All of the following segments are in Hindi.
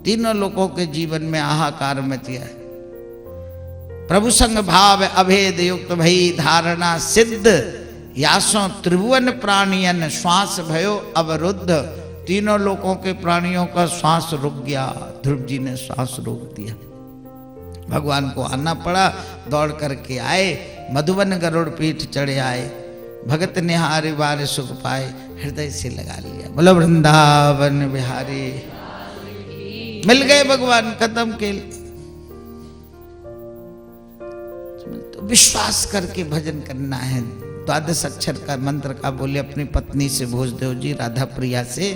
तीनों लोगों के जीवन में हाहाकार मच गया है। प्रभु संग भाव अभेद युक्त भई धारणा सिद्ध, यासों त्रिभुवन प्राणियन श्वास भयो अवरुद्ध। तीनों लोगों के प्राणियों का श्वास रुक गया, ध्रुव जी ने श्वास रोक दिया। भगवान को आना पड़ा, दौड़ करके आए, मधुवन गरुड़ पीठ चढ़े आए। भगत निहारे बार सुख पाए, हृदय से लगा लिया। बोलो वृंदावन बिहारी, मिल गए भगवान, खत्म के। तो विश्वास करके भजन करना है। द्वादश अक्षर का मंत्र का बोले अपनी पत्नी से भोजदेव जी, राधा प्रिया से,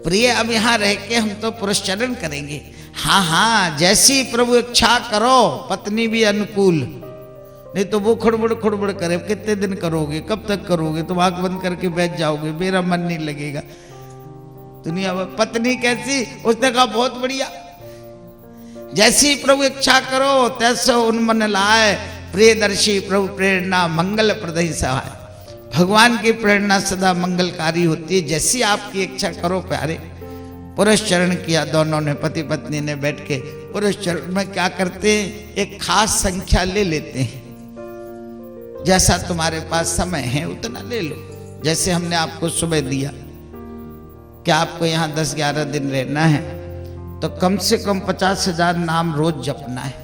प्रिय अब यहाँ रह के हम तो पुरस्चरण करेंगे। हाँ हाँ, जैसी प्रभु इच्छा करो, पत्नी भी अनुकूल, नहीं तो वो खुड़बुड़ करे। कितने दिन करोगे, कब तक करोगे? तुम आंख बंद करके बैठ जाओगे, मेरा मन नहीं लगेगा। दुनिया में पत्नी कैसी? उसने कहा बहुत बढ़िया, जैसी प्रभु इच्छा करो तैसे उन्मन लाए। प्रियदर्शी प्रभु प्रेरणा मंगल प्रदय सहाय। भगवान की प्रेरणा सदा मंगलकारी होती है। जैसी आपकी इच्छा करो प्यारे। पुरस्चरण किया दोनों ने, पति पत्नी ने बैठ के। पुरस्चरण में क्या करते हैं, एक खास संख्या ले लेते हैं। जैसा तुम्हारे पास समय है उतना ले लो। जैसे हमने आपको सुबह दिया कि आपको यहाँ 10-11 दिन रहना है, तो कम से कम 50,000 नाम रोज जपना है।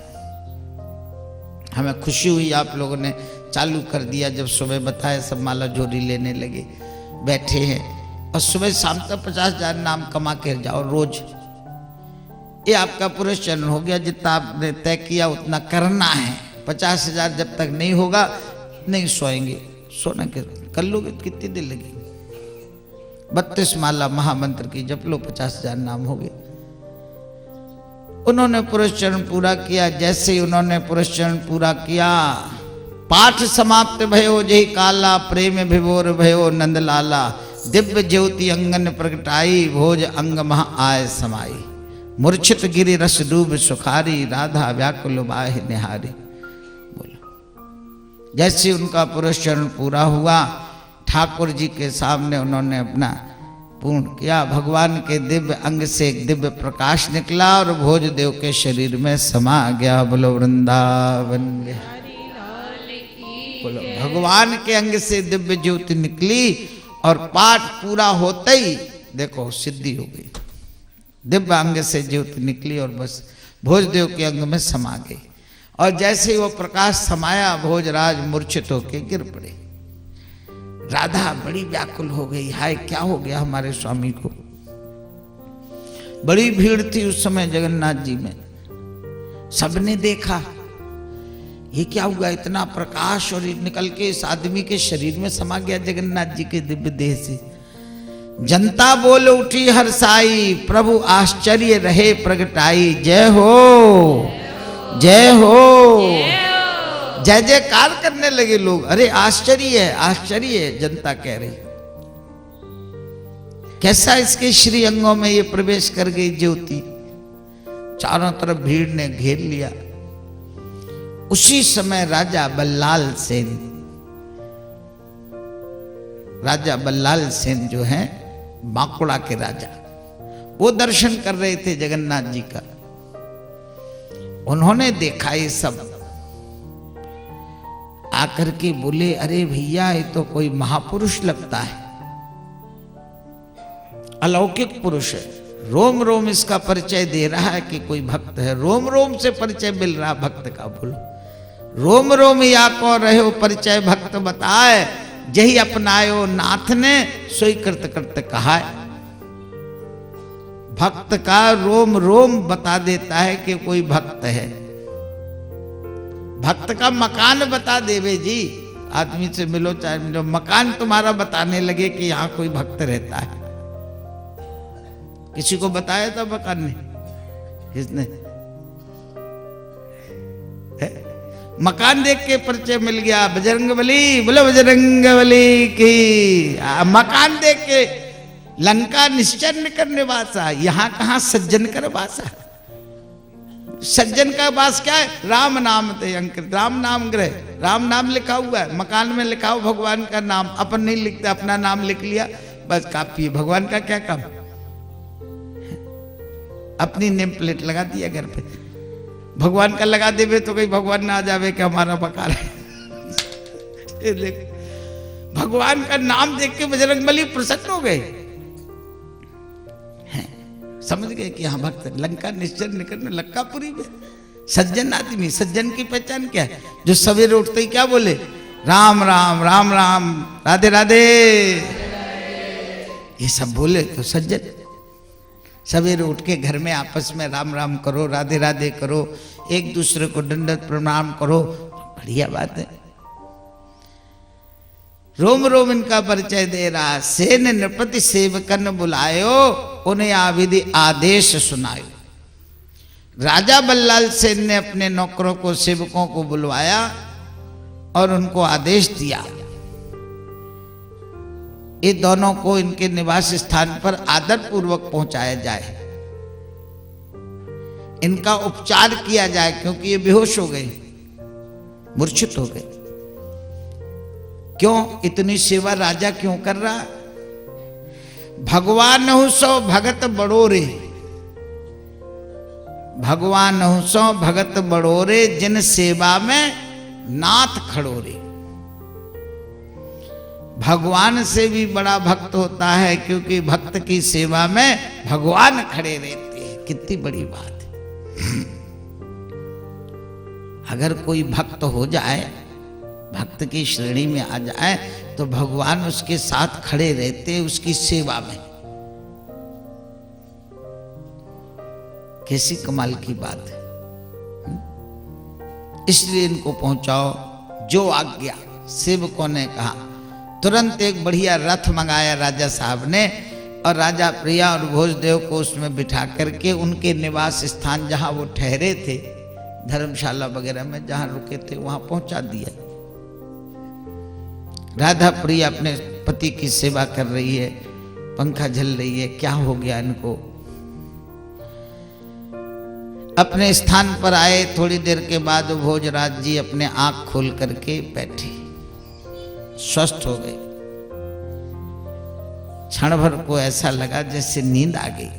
हमें खुशी हुई, आप लोगों ने चालू कर दिया। जब सुबह बताया सब माला जोड़ी लेने लगे, बैठे हैं, और सुबह शाम तक 50,000 नाम कमा के जाओ रोज। ये आपका पुरस्चरण हो गया। जितना आपने तय किया उतना करना है। 50,000 जब तक नहीं होगा नहीं सोएंगे। सोना कर लोगे, कितनी देर लगेगी? 32 माला महामंत्र की जप लो, 50,000 नाम हो गए। उन्होंने पुरस्चरण पूरा किया। जैसे ही उन्होंने पुरस्चरण पूरा किया, पाठ समाप्त भयो जय काला, प्रेम विभोर भयो नंदलाला। दिव्य ज्योति अंगन प्रगटाई, भोज अंग महा आय समाई। मूर्छित गिरि रस डूब सुखारी, राधा व्याकुल बाहि निहारी। बोलो, जैसे उनका पुरस्चरण पूरा हुआ, ठाकुर जी के सामने उन्होंने अपना पूर्ण किया। भगवान के दिव्य अंग से एक दिव्य प्रकाश निकला और भोजदेव के शरीर में समा गया। बोलो वृंदावन बिहारी लाल की। बोलो, भगवान के अंग से दिव्य ज्योति निकली और पाठ पूरा होते ही देखो सिद्धि हो गई। दिव्य अंग से ज्योति निकली और बस भोजदेव के अंग में समा गई। और जैसे ही वो प्रकाश समाया, भोजराज मूर्छित होकर गिर पड़े। राधा बड़ी व्याकुल हो गई, हाय क्या हो गया हमारे स्वामी को। बड़ी भीड़ थी उस समय जगन्नाथ जी में। सबने देखा ये क्या हुआ, इतना प्रकाश और निकल के इस आदमी के शरीर में समा गया जगन्नाथ जी के दिव्य देह से। जनता बोल उठी हर्षाई, प्रभु आश्चर्य रहे प्रगटाई। जय हो, जय हो, जय जयकार करने लगे लोग। अरे आश्चर्य है, आश्चर्य है, जनता कह रही। कैसा इसके श्री अंगों में ये प्रवेश कर गई ज्योति। चारों तरफ भीड़ ने घेर लिया। उसी समय राजा बल्लाल सेन, राजा बल्लाल सेन जो हैं बांकुड़ा के राजा, वो दर्शन कर रहे थे जगन्नाथ जी का। उन्होंने देखा ये सब, आकर के बोले, अरे भैया ये तो कोई महापुरुष लगता है, अलौकिक पुरुष है। रोम रोम इसका परिचय दे रहा है कि कोई भक्त है। रोम रोम से परिचय मिल रहा भक्त का। बोलो, रोम रोम या को रहो परिचय भक्त बताए, यही अपनायो नाथ ने सोई कृत कृत कहा है। भक्त का रोम रोम बता देता है कि कोई भक्त है। भक्त का मकान बता देवे जी। आदमी से मिलो चाहे मिलो, मकान तुम्हारा बताने लगे कि यहाँ कोई भक्त रहता है। किसी को बताया था मकान ने? किसने? मकान देख के परिचय मिल गया। बजरंगबली, बोलो बजरंगबली की। मकान देख के लंका निश्चय करने वासा, यहाँ कहाँ सज्जन कर वासा। सज्जन का वास क्या है? राम नाम ते अंकित, राम नाम ग्रह, राम नाम लिखा हुआ है। मकान में लिखा हो भगवान का नाम, अपन नहीं लिखते, अपना नाम लिख लिया बस काफी है। भगवान का क्या काम? अपनी नेम प्लेट लगा दिया घर पे। भगवान का लगा देवे तो कहीं भगवान ना आ जावे कि हमारा बकार है। ये देख, भगवान का नाम देख के बजरंगबली प्रसन्न हो गए, समझ गए कि हाँ भक्त। लंका निश्चर निकट में लंकापुरी में सज्जन आदमी, सज्जन की पहचान क्या है? जो सवेरे उठते ही क्या बोले? राम राम राम राम, राधे राधे, ये सब बोले तो सज्जन। सवेरे उठ के घर में आपस में राम राम करो, राधे राधे करो, एक दूसरे को दंडवत प्रणाम करो, बढ़िया बात है। रोम रोम इनका परिचय दे रहा। सेन नृपति सेवकन बुलायो, उन्हें आविधि आदेश सुनायो। राजा बल्लाल सेन ने अपने नौकरों को, सेवकों को बुलवाया और उनको आदेश दिया, ये दोनों को इनके निवास स्थान पर आदर पूर्वक पहुंचाया जाए, इनका उपचार किया जाए, क्योंकि ये बेहोश हो गए, मूर्छित हो गए। क्यों इतनी सेवा राजा क्यों कर रहा? भगवान हूं सो भगत बड़ोरे, भगवान हूं सो भगत बड़ोरे, जिन सेवा में नाथ खड़ोरे। भगवान से भी बड़ा भक्त होता है, क्योंकि भक्त की सेवा में भगवान खड़े रहते हैं। कितनी बड़ी बात है। अगर कोई भक्त हो जाए, भक्त की श्रेणी में आ जाए, तो भगवान उसके साथ खड़े रहते हैं उसकी सेवा में। कैसी कमाल की बात है। इसलिए इनको पहुंचाओ, जो आज्ञा। सेवकों ने कहा। तुरंत एक बढ़िया रथ मंगाया राजा साहब ने, और राजा प्रिया और भोजदेव को उसमें बिठा करके उनके निवास स्थान जहां वो ठहरे थे, धर्मशाला वगैरह में जहां रुके थे, वहां पहुंचा दिया। राधा प्रिया अपने पति की सेवा कर रही है, पंखा झल रही है, क्या हो गया इनको। अपने स्थान पर आए, थोड़ी देर के बाद भोजराज जी अपने आंख खोल करके बैठे, स्वस्थ हो गए। क्षण भर को ऐसा लगा जैसे नींद आ गई।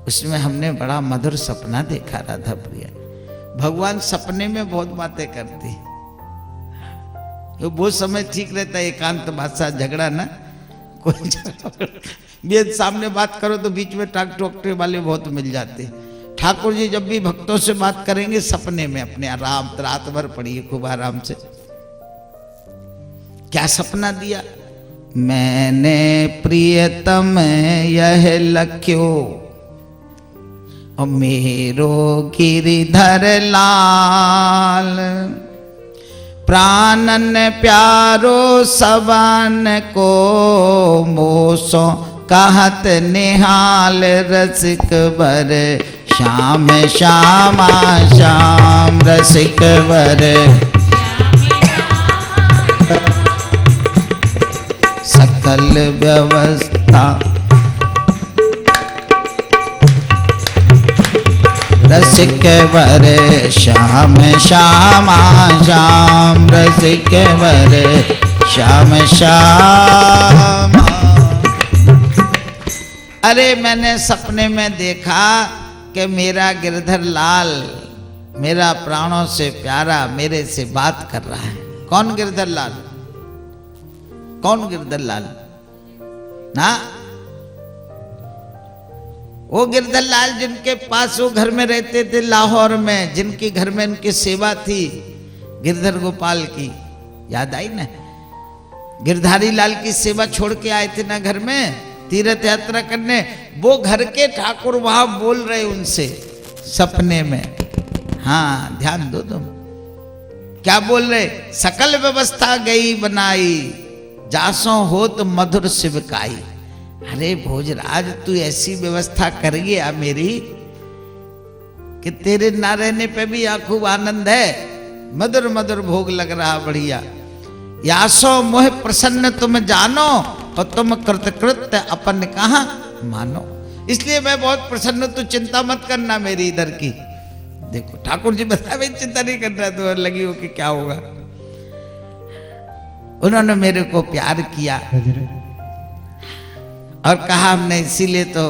उसमें हमने बड़ा मधुर सपना देखा। राधा प्रिया, भगवान सपने में बहुत बातें करते, तो वो समय ठीक रहता है। एकांत बादशाह झगड़ा ना, कोई वेद सामने बात करो तो बीच में टाक टोकटे वाले बहुत मिल जाते। ठाकुर जी जब भी भक्तों से बात करेंगे सपने में, अपने आराम, रात भर पढ़िए खूब आराम से। क्या सपना दिया? मैंने प्रियतम यह लख्यो, और मेरो गिरिधर लाल, प्राणन प्यारो सवन को, मोसो कहत निहाल, रसिक बर श्याम श्यामा श्याम, रसिक बर सकल व्यवस्था, रसिक वर श्याम श्यामा श्याम, रसिक वर श्याम श्याम। अरे मैंने सपने में देखा कि मेरा गिरधर लाल, मेरा प्राणों से प्यारा, मेरे से बात कर रहा है। कौन गिरधर लाल? कौन गिरधर लाल? ना वो गिरधर लाल जिनके पास वो घर में रहते थे लाहौर में, जिनके घर में उनकी सेवा थी गिरधर गोपाल की, याद आई ना? गिरधारी लाल की सेवा छोड़ के आए थे ना घर में तीर्थ यात्रा करने, वो घर के ठाकुर वहां बोल रहे उनसे सपने में। हाँ ध्यान दो तुम, क्या बोल रहे? सकल व्यवस्था गई बनाई, जासो हो तो मधुर शिवकाई। अरे भोजराज तू ऐसी व्यवस्था कर गया मेरी कि तेरे ना रहने पे भी यहाँ खूब आनंद है, मधुर मधुर भोग लग रहा बढ़िया। यासो मोह प्रसन्न तुम जानो, और तुम कृतकृत्य अपन कहाँ मानो। इसलिए मैं बहुत प्रसन्न, तू चिंता मत करना मेरी इधर की। देखो ठाकुर जी बता, भाई चिंता नहीं कर रहा तो लगी हो कि क्या होगा। उन्होंने मेरे को प्यार किया और कहा हमने इसीलिए तो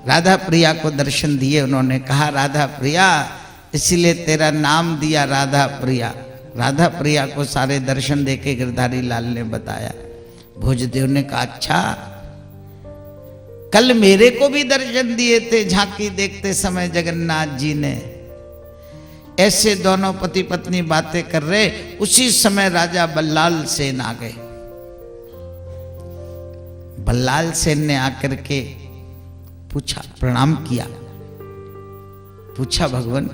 राधा प्रिया को दर्शन दिए। उन्होंने कहा राधा प्रिया, इसलिए तेरा नाम दिया राधा प्रिया। राधा प्रिया को सारे दर्शन देके गिरधारी लाल ने बताया। भोजदेव ने कहा अच्छा, कल मेरे को भी दर्शन दिए थे झांकी देखते समय जगन्नाथ जी ने। ऐसे दोनों पति पत्नी बातें कर रहे, उसी समय राजा बल्लाल सेन आ गए। बल्लाल सेन ने आकर के पूछा, प्रणाम किया, पूछा भगवान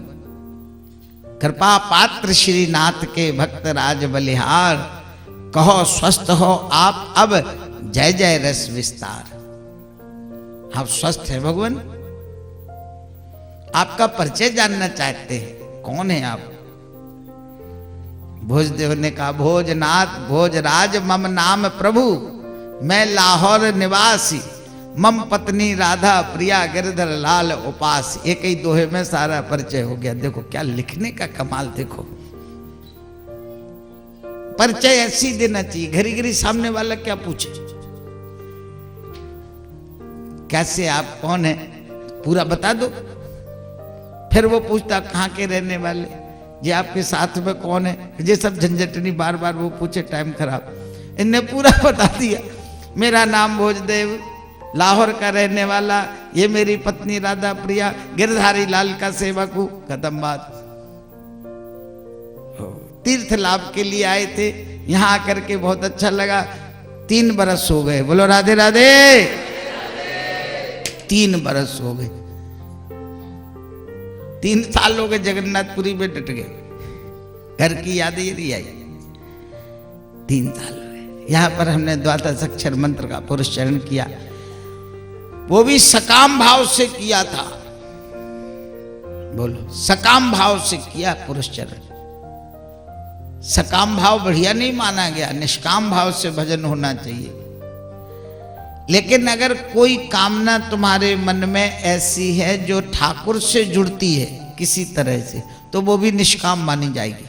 कृपा पात्र श्रीनाथ के भक्त राज बलिहार, कहो स्वस्थ हो आप अब, जय जय रस विस्तार। आप स्वस्थ हैं भगवान? आपका परिचय जानना चाहते हैं, कौन है आप? भोजदेव ने कहा भोजनाथ भोजराज मम नाम प्रभु, मैं लाहौर निवासी, मम पत्नी राधा प्रिया गिरधर लाल उपास। एक ही दोहे में सारा परिचय हो गया। देखो क्या लिखने का कमाल, देखो परिचय ऐसी देना चाहिए, घड़ी घड़ी सामने वाला क्या पूछे, कैसे आप कौन है पूरा बता दो। फिर वो पूछता कहाँ के रहने वाले, ये आपके साथ में कौन है, ये सब झंझट नहीं बार बार वो पूछे, टाइम खराब। इनने पूरा बता दिया, मेरा नाम भोजदेव, लाहौर का रहने वाला, ये मेरी पत्नी राधा प्रिया, गिरधारी लाल का सेवक हूं, खत्म बात। तीर्थ लाभ के लिए आए थे, यहां आकर के बहुत अच्छा लगा। 3 बरस हो गए, बोलो राधे राधे। 3 बरस हो गए, 3 साल हो गए जगन्नाथपुरी में डट गए, घर की यादें ही नहीं आई। 3 साल हो गए। यहां पर हमने द्वादश अक्षर मंत्र का पुरस्चरण किया, वो भी सकाम भाव से किया था। बोलो सकाम भाव से किया पुरस्चरण। सकाम भाव बढ़िया नहीं माना गया, निष्काम भाव से भजन होना चाहिए। लेकिन अगर कोई कामना तुम्हारे मन में ऐसी है जो ठाकुर से जुड़ती है किसी तरह से, तो वो भी निष्काम मानी जाएगी।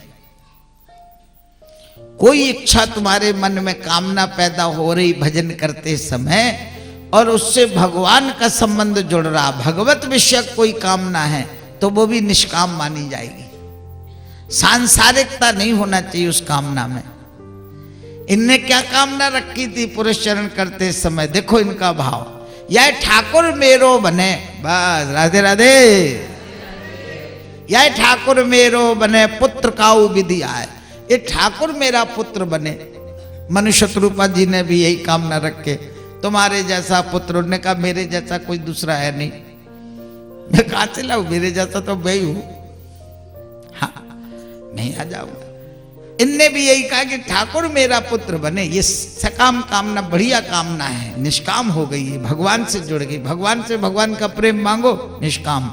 कोई इच्छा तुम्हारे मन में कामना पैदा हो रही भजन करते समय, और उससे भगवान का संबंध जुड़ रहा, भगवत विषय कोई कामना है, तो वो भी निष्काम मानी जाएगी। सांसारिकता नहीं होना चाहिए उस कामना में। इनने क्या कामना रखी थी पुरस्चरण करते समय, देखो इनका भाव, यह ठाकुर मेरो बने, बस राधे राधे। यह ठाकुर मेरो बने पुत्र काऊ विधि आए, ये ठाकुर मेरा पुत्र बने। मनुष्य रूपा जी ने भी यही कामना रखे, तुम्हारे जैसा पुत्र। उन्होंने कहा मेरे जैसा कोई दूसरा है नहीं। मैं कहा से लाऊं, मेरे जैसा तो मैं ही हूं, हाँ मैं आ जाऊंगा। इनने भी यही कहा कि ठाकुर मेरा पुत्र बने। ये सकाम कामना बढ़िया कामना है, निष्काम हो गई है, भगवान से जुड़ गई। भगवान से भगवान का प्रेम मांगो, निष्काम।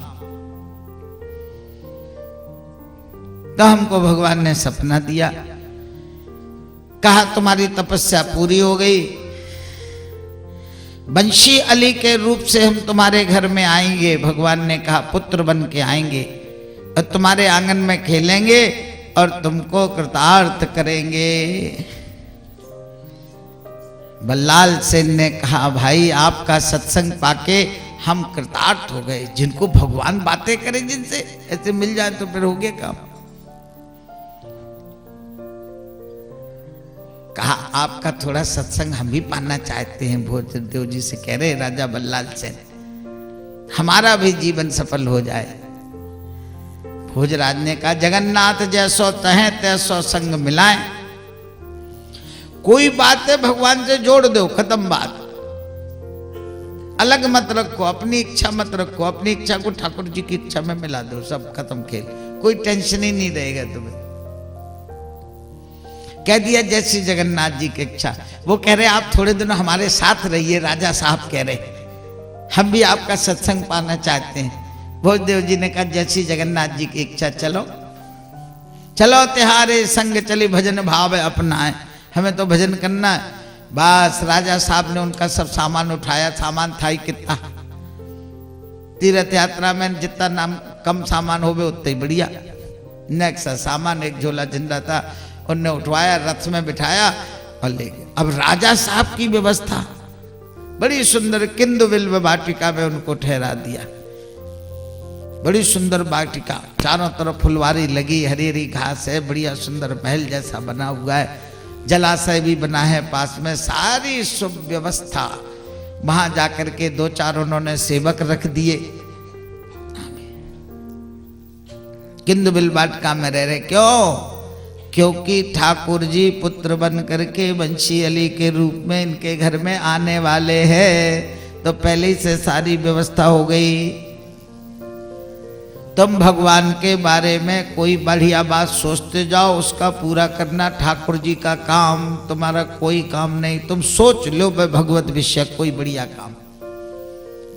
तो हमको भगवान ने सपना दिया, कहा तुम्हारी तपस्या पूरी हो गई, बंशी अली के रूप से हम तुम्हारे घर में आएंगे। भगवान ने कहा पुत्र बन के आएंगे और तुम्हारे आंगन में खेलेंगे और तुमको कृतार्थ करेंगे। बल्लाल सेन ने कहा भाई आपका सत्संग पाके हम कृतार्थ हो गए। जिनको भगवान बातें करें, जिनसे ऐसे मिल जाए तो फिर हो गया काम। कहा आपका थोड़ा सत्संग हम भी पाना चाहते हैं। भोजदेव जी से कह रहे राजा बल्लाल सेन, हमारा भी जीवन सफल हो जाए। भोजराज ने कहा जगन्नाथ जैसो तहें तैसो संग मिलाएं। कोई बात है भगवान से जोड़ दो, खत्म बात। अलग मत रखो, अपनी इच्छा मत रखो, अपनी इच्छा को ठाकुर जी की इच्छा में मिला दो, सब खत्म खेल। कोई टेंशन ही नहीं रहेगा तुम्हें। कह दिया जैसी जगन्नाथ जी की इच्छा। वो कह रहे आप थोड़े दिन हमारे साथ रहिए। राजा साहब कह रहे हम भी आपका सत्संग पाना चाहते हैं। भोजदेव जी ने कहा जैसी जगन्नाथ जी की इच्छा, चलो चलो तिहारे संग चली भजन भाव अपनाए। हमें तो भजन करना है। बस राजा साहब ने उनका सब सामान उठाया। सामान था ही कितना, तीर्थ यात्रा में जितना नाम कम सामान हो गए उतना ही बढ़िया। नेक्स्ट सामान एक झोला झंडा था, उनने उठवाया, रथ में बिठाया और ले गए। अब राजा साहब की व्यवस्था, बड़ी सुंदर किंदु बिल्व वाटिका में उनको ठहरा दिया। बड़ी सुंदर वाटिका, चारों तरफ फुलवारी लगी, हरी हरी घास है, बढ़िया सुंदर महल जैसा बना हुआ है, जलाशय भी बना है पास में, सारी सुव्यवस्था। वहां जाकर के दो चार उन्होंने सेवक रख दिए, किंदु बिल्व वाटिका में रह रहे। क्यों? क्योंकि ठाकुर जी पुत्र बन करके बंशी अली के रूप में इनके घर में आने वाले हैं, तो पहले ही से सारी व्यवस्था हो गई। तुम भगवान के बारे में कोई बढ़िया बात सोचते जाओ, उसका पूरा करना ठाकुर जी का काम, तुम्हारा कोई काम नहीं। तुम सोच लो भगवत विषय कोई बढ़िया काम।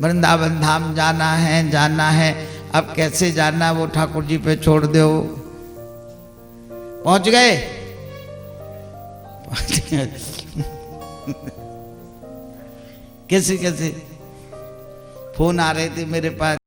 वृंदावन धाम जाना है, जाना है, अब कैसे जाना वो ठाकुर जी पे छोड़ दो। पहुंच गए? कैसे कैसे फोन आ रहे थे मेरे पास।